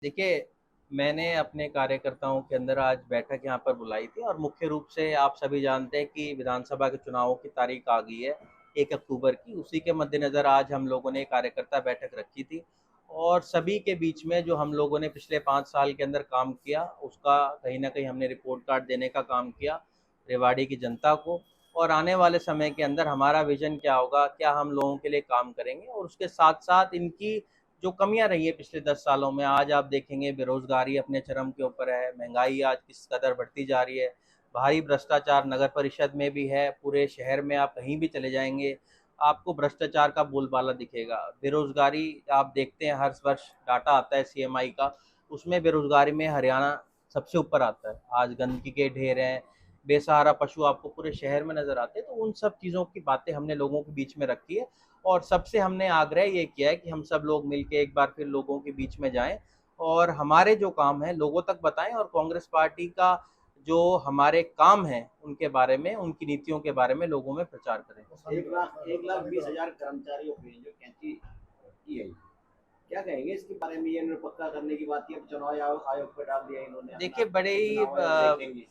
देखिए, मैंने अपने कार्यकर्ताओं के अंदर आज बैठक यहाँ पर बुलाई थी और मुख्य रूप से आप सभी जानते हैं कि विधानसभा के चुनावों की तारीख आ गई है 1 अक्टूबर की। उसी के मद्देनज़र आज हम लोगों ने कार्यकर्ता बैठक रखी थी और सभी के बीच में जो हम लोगों ने पिछले 5 साल के अंदर काम किया, उसका कहीं न कहीं हमने रिपोर्ट कार्ड देने का काम किया, रेवाड़ी की जनता को। और आने वाले समय के अंदर हमारा विज़न क्या होगा, क्या हम लोगों के लिए काम करेंगे और उसके साथ-साथ इनकी जो कमियां रही है पिछले 10 सालों में, आज आप देखेंगे बेरोजगारी अपने चरम के ऊपर है, महंगाई आज किस कदर बढ़ती जा रही है, भारी भ्रष्टाचार नगर परिषद में भी है, पूरे शहर में आप कहीं भी चले जाएंगे आपको भ्रष्टाचार का बोलबाला दिखेगा। बेरोजगारी आप देखते हैं, हर वर्ष डाटा आता है सीएमआई का, उसमें बेरोजगारी में हरियाणा सबसे ऊपर आता है। आज गंदगी के ढेर हैं, बेसहारा पशु आपको पूरे शहर में नजर आते हैं। तो उन सब चीज़ों की बातें हमने लोगों के बीच में रखी है और सबसे हमने आग्रह ये किया है कि हम सब लोग मिलके एक बार फिर लोगों के बीच में जाएं और हमारे जो काम है लोगों तक बताएं और कांग्रेस पार्टी का जो हमारे काम है उनके बारे में, उनकी नीतियों के बारे में लोगों में प्रचार करें। 1,20,000 कर्मचारियों की जो कैंची की है, क्या कहेंगे इसके बारे में? ये इन्होंने पक्का करने की बात की, अब चुनाव आयोग पर डाल दिया इन्होंने। देखिए, बड़े ही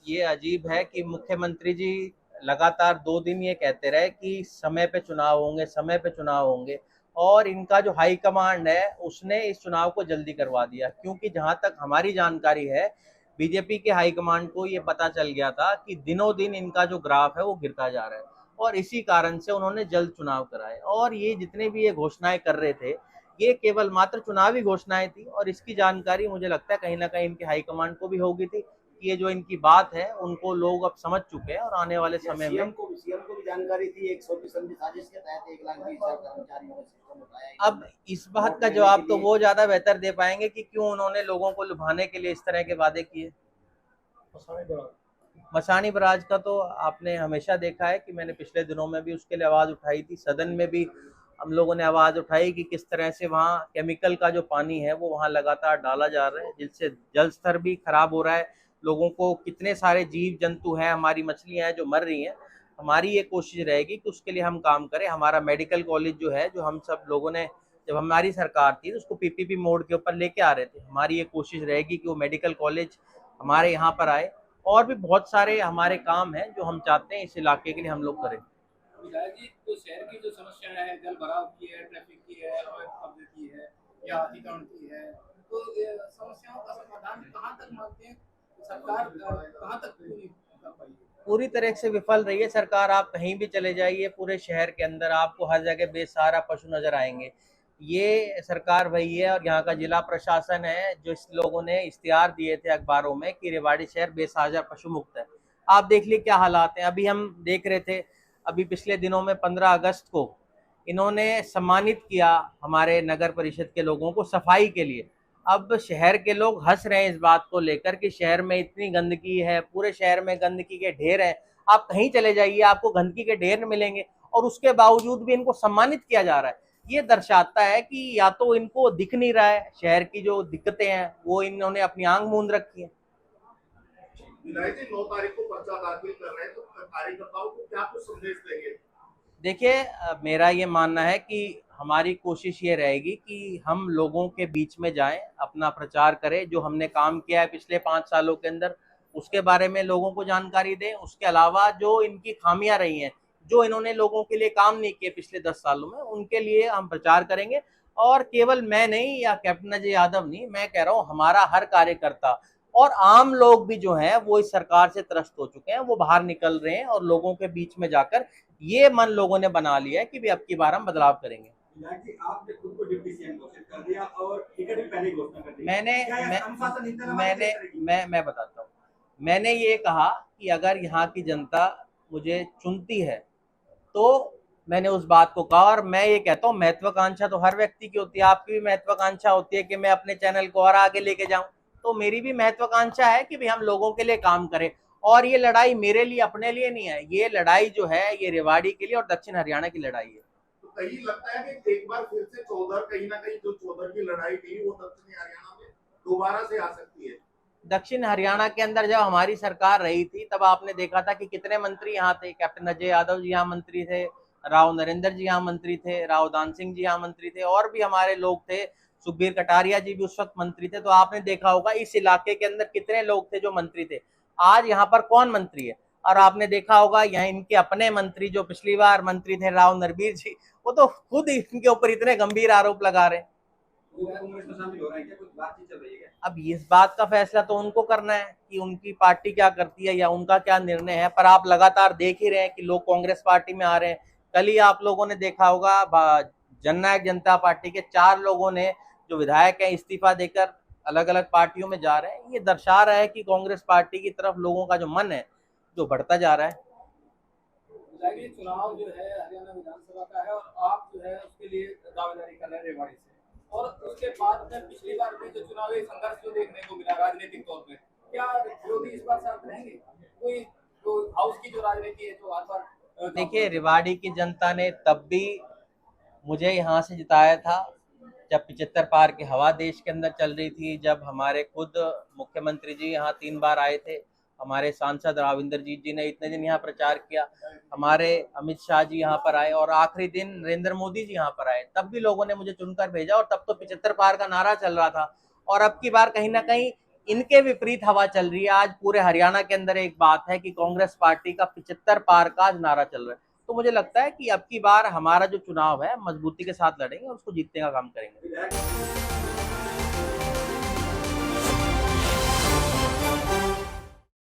ये अजीब है कि मुख्यमंत्री जी लगातार 2 दिन ये कहते रहे कि समय पे चुनाव होंगे, समय पे चुनाव होंगे, और इनका जो हाई कमांड है उसने इस चुनाव को जल्दी करवा दिया। क्योंकि जहां तक हमारी जानकारी है, बीजेपी के हाई कमांड को ये पता चल गया था कि दिनों दिन इनका जो ग्राफ है वो गिरता जा रहा है और इसी कारण से उन्होंने जल्द चुनाव कराए। और ये जितने भी ये घोषणाएं कर रहे थे, ये केवल मात्र चुनावी घोषणाएं थी और इसकी जानकारी मुझे लगता है कहीं ना कहीं इनके हाईकमांड को भी होगी थी कि ये जो इनकी बात है उनको लोग अब समझ चुके हैं और आने वाले समय में सीएम को भी जानकारी थी। एक सोची समझी साजिश के तहत 1,20,000 कर्मचारियों का सिस्टम उठाया। अब इस बात का जवाब तो वो ज्यादा बेहतर दे पाएंगे कि क्यों उन्होंने लोगों को लुभाने के लिए इस तरह के वादे किए। मसानी बराज का तो आपने हमेशा देखा है कि मैंने पिछले दिनों में भी उसके लिए आवाज़ उठाई थी, सदन में भी हम लोगों ने आवाज़ उठाई कि किस तरह से वहाँ केमिकल का जो पानी है वो वहाँ लगातार डाला जा रहा है, जिससे जल स्तर भी खराब हो रहा है। लोगों को कितने सारे जीव जंतु हैं, हमारी मछलियाँ हैं जो मर रही हैं। हमारी ये कोशिश रहेगी कि उसके लिए हम काम करें। हमारा मेडिकल कॉलेज जो है, जो हम सब लोगों ने, जब हमारी सरकार थी तो उसको पीपीपी मोड के ऊपर लेके आ रहे थे, हमारी ये कोशिश रहेगी कि वो मेडिकल कॉलेज हमारे यहाँ पर आए। और भी बहुत सारे हमारे काम हैं जो हम चाहते हैं इस इलाके के लिए हम लोग करें। विधायक जी, तो शहर की जो समस्या है, जल भराव की है, ट्रैफिक की है, अवैध कब्जे की है या अतिक्रमण की है, तो ये समस्याओं का समाधान कहाँ तक मानते हैं? सरकार कहाँ तक पूरी कर पाई है? पूरी तरह से विफल रही है सरकार। आप कहीं भी चले जाइए पूरे शहर के अंदर, आपको हर जगह बेसहारा पशु नजर आएंगे। ये सरकार वही है और यहाँ का जिला प्रशासन है जो इस लोगों ने इश्तिहार दिए थे अखबारों में कि रेवाड़ी शहर बेसहारा पशु मुक्त है। आप देख लीजिए क्या हालात हैं। अभी हम देख रहे थे, अभी पिछले दिनों में 15 अगस्त को इन्होंने सम्मानित किया हमारे नगर परिषद के लोगों को सफाई के लिए। अब शहर के लोग हंस रहे हैं इस बात को लेकर कि शहर में इतनी गंदगी है, पूरे शहर में गंदगी के ढेर हैं। आप कहीं चले जाइए आपको गंदगी के ढेर मिलेंगे और उसके बावजूद भी इनको सम्मानित किया जा रहा है। ये दर्शाता है कि या तो इनको दिख नहीं रहा है शहर की जो दिक्कतें हैं, वो इन्होंने अपनी आंख मूंद रखी है। 9 तारीख को पर्चा दाखिल कर रहे हैं, तो कार्यकर्ताओं को क्या कुछ संदेश देंगे? देखिए, मेरा ये मानना है कि हमारी कोशिश ये रहेगी कि हम लोगों के बीच में जाएं, अपना प्रचार करें, जो हमने काम किया है पिछले 5 सालों के अंदर उसके बारे में लोगों को जानकारी दें। उसके अलावा जो इनकी खामियां रही हैं, जो इन्होंने लोगों के लिए काम नहीं किए पिछले 10 सालों में, उनके लिए हम प्रचार करेंगे। और केवल मैं नहीं या कैप्टन अजय यादव नहीं, मैं कह रहा हूँ हमारा हर कार्यकर्ता और आम लोग भी जो हैं वो इस सरकार से त्रस्त हो चुके हैं, वो बाहर निकल रहे हैं और लोगों के बीच में जाकर ये मन लोगों ने बना लिया है कि भी अब की बार हम बदलाव करेंगे। आपने खुद को डिप्टी सीएम घोषित कर दिया और टिकट भी पहले घोषणा कर दी। मैं बताता हूँ। मैंने ये कहा कि अगर यहाँ की जनता मुझे चुनती है तो मैंने उस बात को कहा, और मैं ये कहता हूँ महत्वाकांक्षा तो हर व्यक्ति की होती है। आपकी भी महत्वाकांक्षा होती है कि मैं अपने चैनल को और आगे लेके जाऊं, तो मेरी भी महत्वाकांक्षा है कि भाई हम लोगों के लिए काम करें। और ये लड़ाई मेरे लिए अपने लिए नहीं है, ये लड़ाई जो है ये रेवाड़ी के लिए और दक्षिण हरियाणा की लड़ाई है। तो कहीं लगता है कि एक बार फिर से चौधर, कहीं ना कहीं जो चौधर की लड़ाई थी वो दक्षिण हरियाणा में दोबारा से आ सकती है। दक्षिण हरियाणा के अंदर जब हमारी सरकार रही थी तब आपने देखा था कि कितने मंत्री यहाँ थे। कैप्टन अजय यादव जी यहाँ मंत्री थे, राव नरेंद्र जी यहाँ मंत्री थे, राव दान सिंह जी यहाँ मंत्री थे, और भी हमारे लोग थे सुखबीर कटारिया जी भी उस वक्त मंत्री थे, तो आपने देखा होगा इस इलाके के अंदर कितने लोग थे जो मंत्री थे। आज यहाँ पर कौन मंत्री है? और आपने देखा होगा यहाँ इनके अपने मंत्री जो पिछली बार मंत्री थे राव नरबीर जी, वो तो खुद इनके ऊपर इतने गंभीर आरोप लगा रहे हैं। कांग्रेस में शामिल हो रहा है क्या? कुछ बातचीत चल रही है क्या? अब इस बात का फैसला तो उनको करना है कि उनकी पार्टी क्या करती है या उनका क्या निर्णय है, पर आप लगातार देख ही रहे हैं कि लोग कांग्रेस पार्टी में आ रहे हैं। कल ही आप लोगों ने देखा होगा जननायक जनता पार्टी के 4 लोगों ने जो विधायक हैं इस्तीफा देकर अलग अलग पार्टियों में जा रहे हैं। ये दर्शा रहा है कि कांग्रेस पार्टी की तरफ लोगों का जो मन है जो बढ़ता जा रहा है। चुनाव जो है हरियाणा विधानसभा का है और आप जो है उसके लिए दावेदारी कर रहे हैं रेवाड़ी से, और उसके बाद में पिछली बार भी जो चुनावी संघर्ष जो देखने को मिला राजनीतिक तौर पे, क्या विरोधी इस बार साथ रहेंगे? कोई जो हाउस की जो राजनीति है जो हर बार देखिए, रेवाड़ी की जनता ने तब भी मुझे यहाँ से जिताया था जब 75 पार की हवा देश के अंदर चल रही थी, जब हमारे खुद मुख्यमंत्री जी यहाँ 3 बार आए थे, हमारे सांसद राविंदरजीत जी ने इतने दिन यहाँ प्रचार किया, हमारे अमित शाह जी यहाँ पर आए और आखिरी दिन नरेंद्र मोदी जी यहाँ पर आए, तब भी लोगों ने मुझे चुनकर भेजा और तब तो 75 पार का नारा चल रहा था। और अब की बार कहीं ना कहीं इनके विपरीत हवा चल रही है। आज पूरे हरियाणा के अंदर एक बात है कि कांग्रेस पार्टी का 75 पार का नारा चल रहा है। तो मुझे लगता है कि अब की बार हमारा जो चुनाव है मजबूती के साथ लड़ेंगे और उसको जीतने का काम करेंगे।